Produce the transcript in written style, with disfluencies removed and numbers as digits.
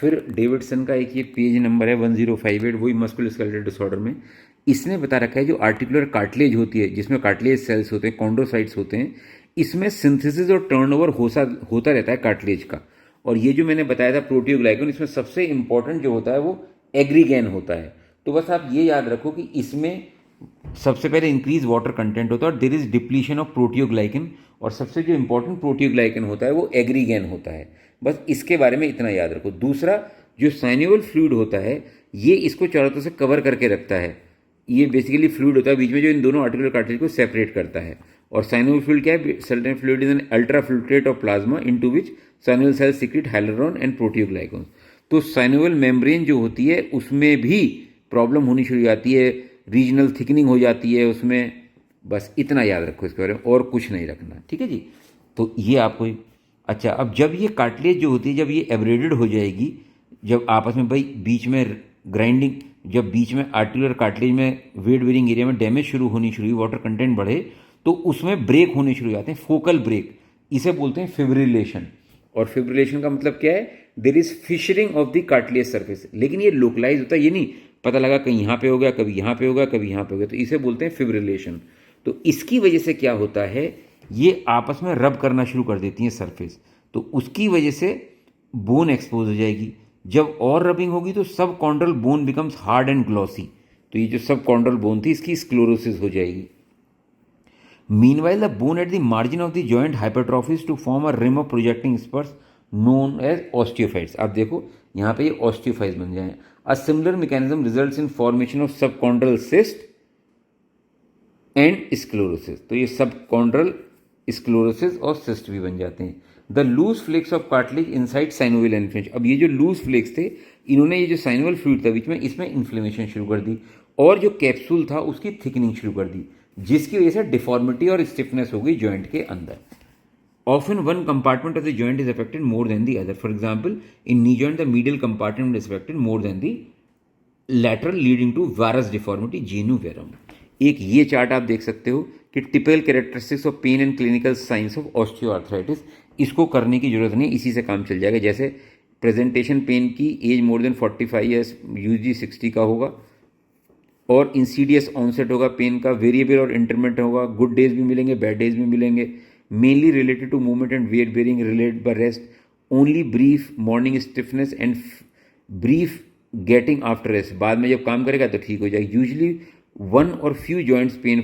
फिर डेविडसन का एक ये पेज नंबर है 1058, वही मस्कुलोस्केलेटल डिसऑर्डर में। इसने बता रखा है जो आर्टिकुलर कार्टिलेज होती है, जिसमें कार्टिलेज सेल्स होते हैं, कॉन्ड्रोसाइट्स होते हैं, इसमें सिंथेसिस और टर्नओवर होता रहता है कार्टिलेज का। और ये जो मैंने बताया था प्रोटियोग्लाइकन, इसमें सबसे इंपॉर्टेंट जो होता है वो एग्रीगैन होता है। तो बस आप ये याद रखो कि इसमें सबसे पहले इंक्रीज वाटर कंटेंट होता है और देर इज डिप्लीशन ऑफ प्रोटियोग्लाइकन, और सबसे जो इंपॉर्टेंट प्रोटियोग्लाइकन होता है वो एग्रीगैन होता है। बस इसके बारे में इतना याद रखो। दूसरा, जो साइनोवियल फ्लूइड होता है ये इसको चारों तरफ से कवर करके रखता है। ये बेसिकली फ्लूइड होता है बीच में जो इन दोनों आर्टिकुलर कार्टिलेज को सेपरेट करता है। और साइनोवियल फ्लूइड क्या है? Certain fluid is an ultra filtrate of plasma into which synovial cells secrete hyaluron and proteoglycans. तो साइनोवियल मेम्ब्रेन जो होती है उसमें भी प्रॉब्लम होनी शुरू हो जाती है, रीजनल थिकनिंग हो जाती है उसमें। बस इतना याद रखो इसके बारे में, और कुछ नहीं रखना, ठीक है जी। तो ये आपको, अच्छा, अब जब ये कार्टिलेज जो होती है जब ये एब्रेडेड हो जाएगी, जब आपस में भाई बीच में ग्राइंडिंग, जब बीच में आर्टिकुलर कार्टिलेज में वेट बेरिंग एरिया में डैमेज शुरू होनी शुरू हुई, वाटर कंटेंट बढ़े, तो उसमें ब्रेक होने शुरू हो जाते हैं, फोकल ब्रेक, इसे बोलते हैं फिब्रिलेशन। और फिब्रिलेशन का मतलब क्या है? There is fissuring of the cartilage surface. लेकिन ये लोकलाइज होता है, ये नहीं पता लगा कहीं यहाँ पे हो गया, कभी यहाँ पे हो गया, कभी यहाँ पे हो गया, तो इसे बोलते हैं फिब्रिलेशन। तो इसकी वजह से क्या होता है, ये आपस में रब करना शुरू कर देती हैं सरफेस, तो उसकी वजह से बोन एक्सपोज हो जाएगी। जब और रबिंग होगी तो सब chondral bone becomes hard and glossy, तो ये जो सब कॉन्ड्रल बोन थी इसकी स्क्लोरोसिस हो जाएगी। Meanwhile, the bone at the margin of the joint hypertrophies to form a rim of projecting spurs known as osteophytes. आप देखो यहाँ पे ये osteophytes बन जाए। A similar mechanism results in formation of subchondral cyst and sclerosis. तो ये subchondral sclerosis और cyst भी बन जाते हैं। The loose flakes of cartilage inside synovial inflammation. अब ये जो loose flakes थे, इन्होंने ये जो synovial fluid था बीच में, इसमें इन्फ्लेमेशन शुरू कर दी, और जो कैप्सूल था उसकी थिकनिंग शुरू कर दी, जिसकी वजह से डिफॉर्मिटी और स्टिफनेस हो गई जॉइंट के अंदर। Often one compartment of the joint is affected more than the other. For example, in knee joint the medial compartment is affected more than the lateral, leading to varus deformity genu varum. एक ये chart आप देख सकते हो कि typical characteristics of pain and clinical science of osteoarthritis. इसको करने की जरूरत नहीं, इसी से काम चल जाएगा। जैसे प्रेजेंटेशन पेन की एज मोर देन 45 ईयर्स, यूजी 60 का होगा, और इंसीडियस ऑनसेट होगा पेन का, वेरिएबल और इंटरमिटेंट होगा, गुड डेज भी मिलेंगे, बैड डेज भी मिलेंगे, mainly related to movement and weight bearing, related by rest, only brief morning stiffness and brief gelling after rest. बाद में जब काम करेगा तो ठीक हो जाएगा। यूजली वन और फ्यू जॉइंट्स पेन